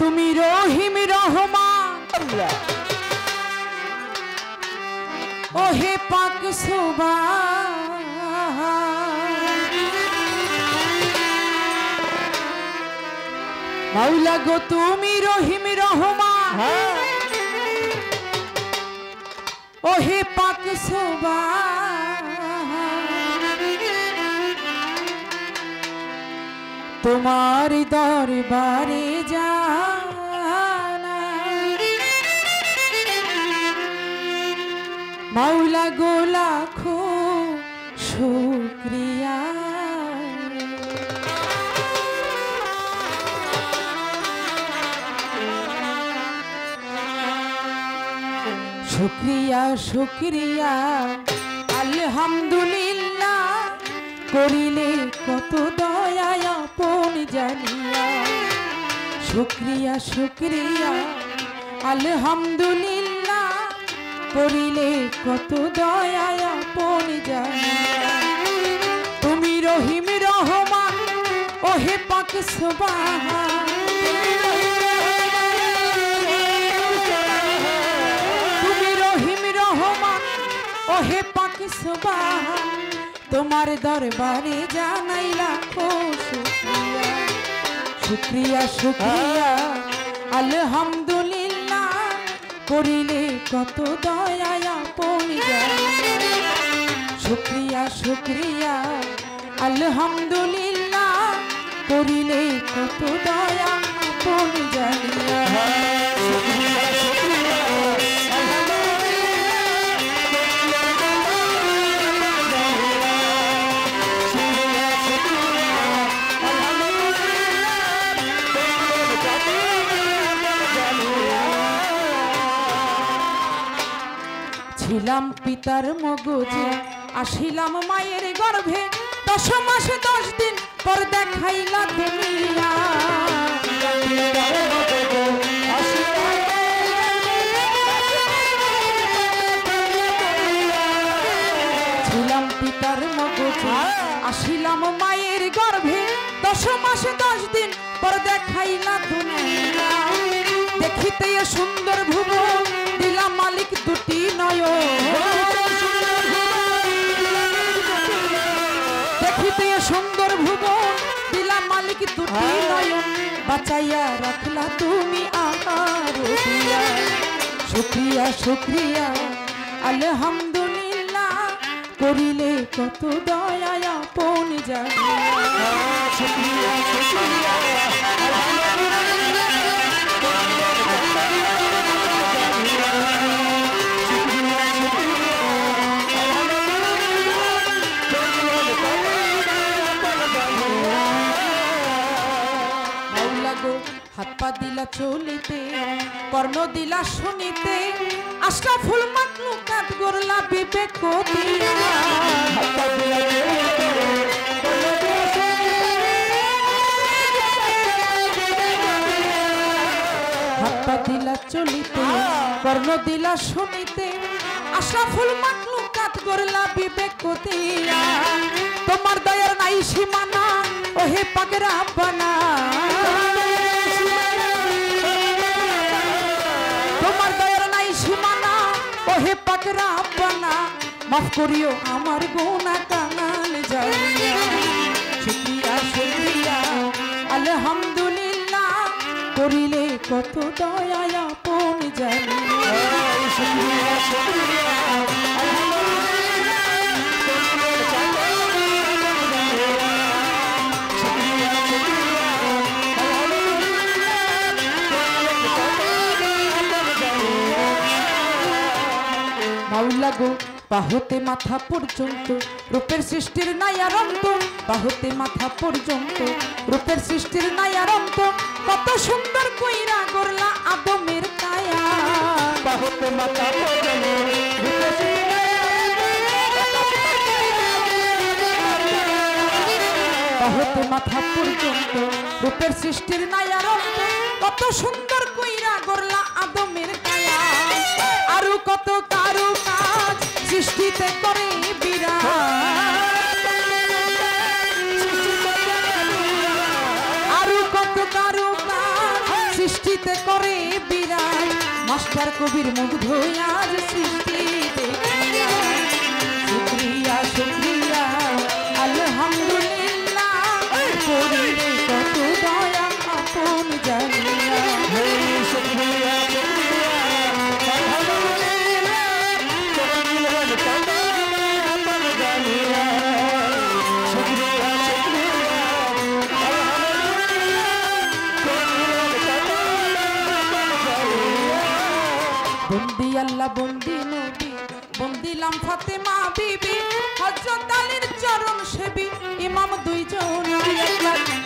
তুমি রহিম রহমান ওহে পাক সুবহান মাওলা গো তুমি রহিম রহমান ওহে পাক সুবহান তোমার দরবারে জানা মাওলা গো লাখো শুকরিয়া শুকরিয়া শুকরিয়া আলহামদুলিল্লাহ করিলে কত দয়া আপন জানিয়া শুকরিয়া শুকরিয়া আলহামদুলিল্লাহ করিলে কত দয়া আপন জানিয়া তুমি রহিম রহমান ওহে পাক সুবহান তুমি রহিম রহমান ওহে পাক সুবহান তোমার দরবারে জানাই লাখো শুকরিয়া শুকরিয়া শুকরিয়া আলহামদুলিল্লাহ করিলে কত দয়া আপন জানিয়া শুকরিয়া শুকরিয়া আলহামদুলিল্লাহ করিলে কত দয়া আপন জানিয়া শুকরিয়া শুকরিয়া ছিলাম পিতার মগজে আসিলাম মায়ের গর্ভে 10 মাস 10 দিন পর দেখাইলা দুনিয়া ছিলাম পিতার মগজে আসিলাম মায়ের গর্ভে 10 মাস 10 দিন পর দেখাইলা দুনিয়া দেখিতে সুন্দর ভুবন দিলা মালিক দুটি দেখিতে সুন্দর ভুবন দিলা মালিক দুটি নয়ন বাঁচাইয়া রাখলা তুমি আমার দিয়া শুকরিয়া শুকরিয়া আলহামদুলিল্লাহ করিলে কত দয়া আপন জানিয়া শুকরিয়া শুকরিয়া হাত পা দিলা চলিতে কর্ণ দিলা শুনিতে আশরাফুল মাখলুকাত গড়লা বিবেক দিয়া হাত পা দিলা চলিতে কর্ণ দিলা শুনিতে আশরাফুল মাখলুকাত গড়লা বিবেক দিয়া তোমার দয়ার নাই সীমানা ওহে পাক রাব্বানা তোমার দয়ার নাই সীমানা ওহে পাক রাব্বানা মাফ করিও আমার গুনাহ কাঙাল জানিয়া শুকরিয়া শুকরিয়া আলহামদুলিল্লাহ করিলে কত দয়া আপন জানিয়া শুকরিয়া শুকরিয়া মাওলা গো বাহুতে মাথা পর্যন্ত রূপের সৃষ্টির নাই আর অন্ত বাহুতে মাথা পর্যন্ত রূপের সৃষ্টির নাই আর অন্ত কত সুন্দর কইরা গড়লা আদমের কায়া বাহুতে মাথা পর্যন্ত বাহুতে মাথা পর্যন্ত রূপের সৃষ্টির নাই আর অন্ত কত সুন্দর কইরা গড়লা আদমের কায়া আরো কত কারু কাজ সৃষ্টিতে করে বিরাট আরো কত কারু কাজ সৃষ্টি নির্ঝর কবির মুগ্ধ আজ সৃষ্টি দেখিয়া শুকরিয়া শুকরিয়া আলহামদুলিল্লাহ করি রে কত দয়া আপন জানিয়া শুকরিয়া বন্দি আল্লাহ বন্দি নবী বন্দিলাম ফাতেমা বিবি হযরত আলীর চরণ সেবী ইমাম দুইজন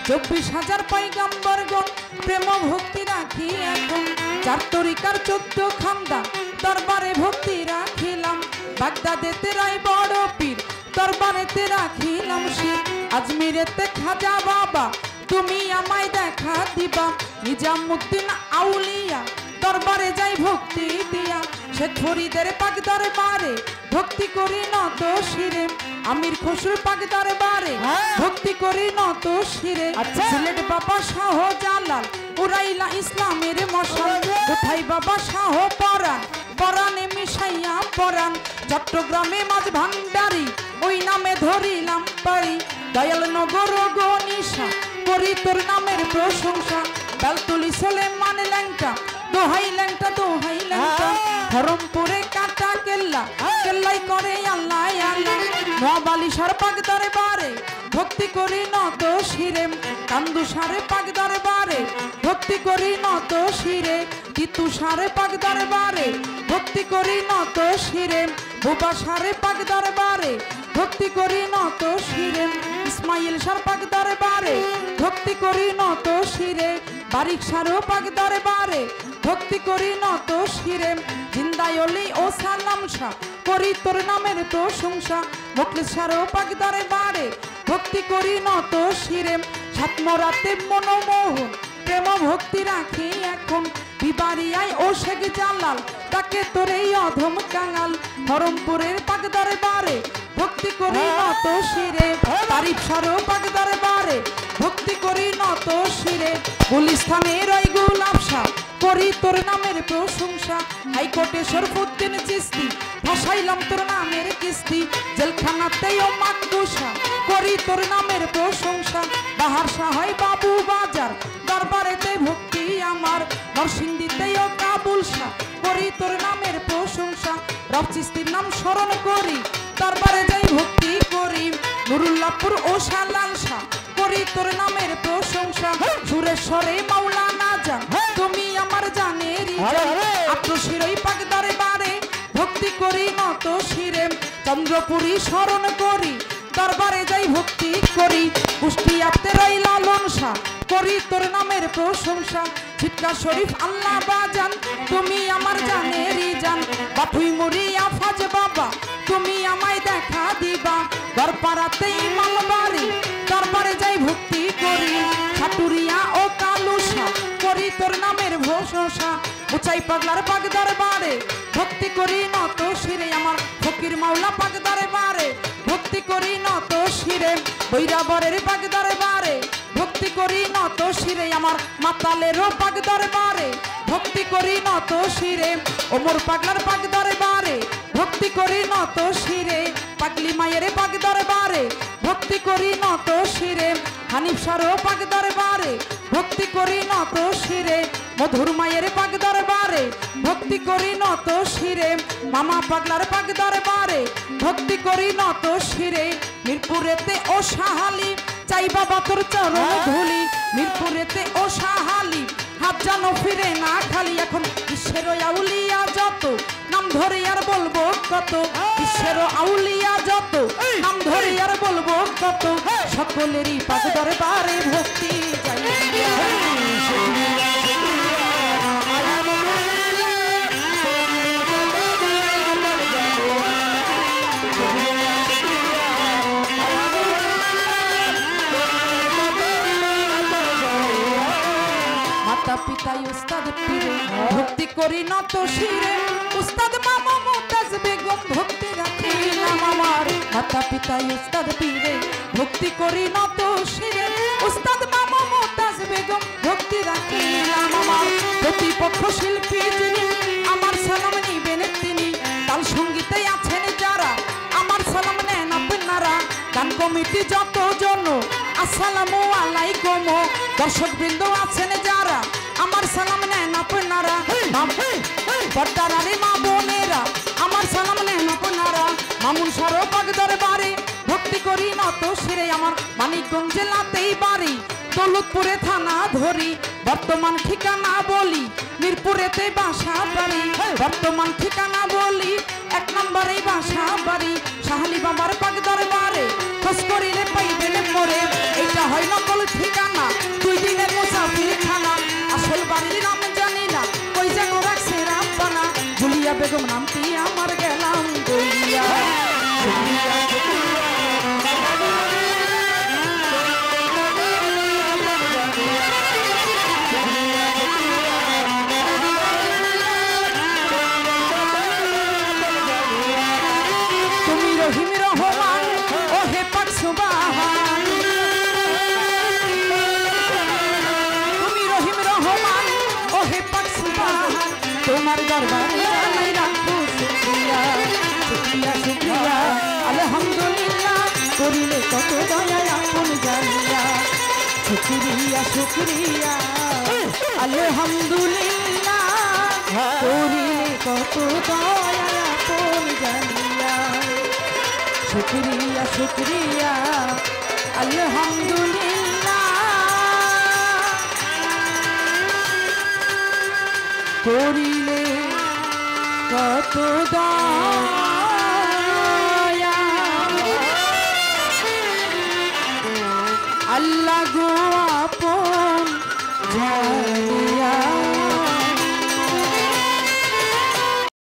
24,000 পয়গম্বরগণ প্রেম ভক্তি রাখি এখন 4 তরিকার 14 খানদান দরবারে ভক্তি রাখিলাম বাগদাদেতে রায় বড় পীর দরবারেতে রাখিলাম শির আজমিরেতে খাজা বাবা তুমি আমায় দেখা দিবা নিজামুদ্দিন আউলিয়া দরবারে যাই ভক্তি দিয়া শেখ ফরিদের পাক দরবারে ভক্তি করি নত শিরে আমির খসরু পাক দরবারে ভক্তি করি নত শিরে সিলেট বাবা শাহ জালাল উরাইলা ইসলামের মশাল কোথায় বাবা শাহ পরাণ পরাণে মিশাইয়া পরাণ চট্টগ্রামে মাঝ ভান্ডারি ওই নামে ধরিলাম পারি দয়াল নগর গনিশা করি তোর নামের প্রশংসা বেলতুলি সোলেমান ল্যাংটা দোহাই ল্যাংটা দোহাই ল্যাংটা ধরমপুরে কাটা কেল্লা কেল্লাই করে আল্লাহ আল্লাহ নোয়াবালিশার পাক দরবারে ভক্তি করি নত শিরে কান্দুসারে পাক দরবারে ভক্তি করি নত শিরে তিতুসারে পাক দরবারে ভক্তি করি নত শিরে বুবাসারে পাক দরবারে ভক্তি করি নত শিরে ইসমাইল সার পাক দরবারে ভক্তি করি নত শিরে বারিক সারো পাক দরবারে ভক্তি করি নত শিরে জিন্দায়লি ও সালাম শাহ করি তোর নামের প্রশংসা মুখলিস সারো পাক দরবারে ভক্তি করি নত শিরে সাতমরাতে মনোমোহন প্রেম ভক্তি রাখি এখন বিবারিয়ায় ও শেখ জালাল তাকে তোর এই অধম কাঙাল ধরমপুরের পাক দরবারে ভক্তি করি নত শিরে তারিফ সারো পাক দরবারে ভক্তি করি নত শিরে গুলিস্তানের ওই গোলাপ শাহ করি তোর নামের প্রশংসা হাইকোর্টে শরফুদ্দিন চিস্তি ভাসাইলাম তোর নামের কিস্তি জেলখানাতে ও মাকবুসা করি তোর নামের প্রশংসা বাহার সাহাই বাবু বাজার দরবারেতে ভক্তি আমার নরসিংদীতে ও কাবুল শাহ করি তোর নামের প্রশংসা রব চিস্তির নাম স্মরণ করি দরবারে যাই ভক্তি করি নুরুল্লাহপুর ও শালাল শাহ করি তোর নামের প্রশংসা সুরেশ্বরে মাওলানা জান তুমি আমার জানের আত্মশিরই পাক দরবারে ভক্তি করি নত শিরে চন্দ্রপুরী স্মরণ করি দরবারে যাই ভক্তি করি কুষ্টিয়াতে রই লালন শাহ করি তোর নামের প্রশংসা চিৎকার শরীফ আল্লাহ বাজান তুমি আমার জানেরই জান বাথুই মুড়ি আফাজ বাবা তুমি আমায় দেখা দিবা দরপাড়াতে ইমাম বাড়ি দরবারে যাই ভক্তি করি ছাটুরিয়া ও কালুসা করি তোর নামের প্রশংসা উচাই পাগলার পাক দরবারে ভক্তি করি নত শিরে আমার ফকির মাওলা পাক দরবারে ভক্তি করি নত শিরে বৈরাবরের পাক দরবারে ভক্তি করি নত শিরে আমার মাতালেরও পাক দরবারে ভক্তি করি নত শিরে ওমর পাগলার পাক দরবারে ভক্তি করি নত শিরে পাগলি মায়ের পাক দরবারে ভক্তি করি নত শিরে হানিফ সারও পাক দরবারে ভক্তি করি নত শিরে মধুর মায়ের পাক দরবারে ভক্তি করি নত শিরে মামা পাগলার পাক দরবারে ভক্তি করি নত শিরে মিরপুরেতে ও সাহালি চাই বাবা তোর চরণ ধুলি মিরপুরেতে ও সাহালি হাত জানো ফিরে না খালি এখন বিশ্বের আউলিয়া যত নাম ধরে আর বলবো কত বিশ্বের আউলিয়া যত নাম ধরে আর বলবো কত সকলেরই পাক দরবারে ভক্তি চাই মাতা পিতাই উস্তাদ পীরে ভক্তি করি নত শিরে উস্তাদ মামা মুমতাজ বেগম ভক্তি রাখিলাম আমার মাতা পিতাই উস্তাদ পীরে ভক্তি করি নত শিরে উস্তাদ মামা মুমতাজ বেগম ভক্তি রাখিলাম আমার প্রতিপক্ষ শিল্পী যিনি আমার উপস্থিতি যতজন আসসালামু আলাইকুম। দর্শক বৃন্দ আছেন যারা আমার সালাম নেন আপনারা। পর্দার আরে মা বোনেরা আমার সালাম নেন আপনারা। মামুন সরবাগ দরবারে ভক্তি করি নত শিরে আমার মানিকগঞ্জ জেলাতেই বাড়ি দৌলতপুরে থানা ধরি। বর্তমান ঠিকানা বলি মিরপুরেতে বাসা বাড়ি। বর্তমান ঠিকানা বলি 1 নম্বরে বাসা বাড়ি। শাহালি বাবার পাক দরবারে খোঁজ করিলে পাইবেন মোরে। এটা হয় নকল ঠিকানা 2 দিনের মুসাফির খানা। আসল বাড়ির নাম জানি না কই যেন রাখছে রাব্বানা। জুলিয়া বেগম নামটি আমার গেলাম বইয়া। তুমি রহিম রহমান ও হে পাক সুবহান। তুমি রহিম রহমান ও হে পাক সুবহান। তোমার দরবারে জানাই রাখো শুকরিয়া শুকরিয়া শুকরিয়া। আলহামদুলিল্লাহ করিলে কত দয়া আপন জানিয়া। শুকরিয়া শুকরিয়া আলহামদুলিল্লাহ করিলে কত দয়া আপন জানিয়া। শুকরিয়া শুকরিয়া আলহামদুলিল্লাহ করিলে কত দয়া আল্লাহ গো আপন জানিয়া।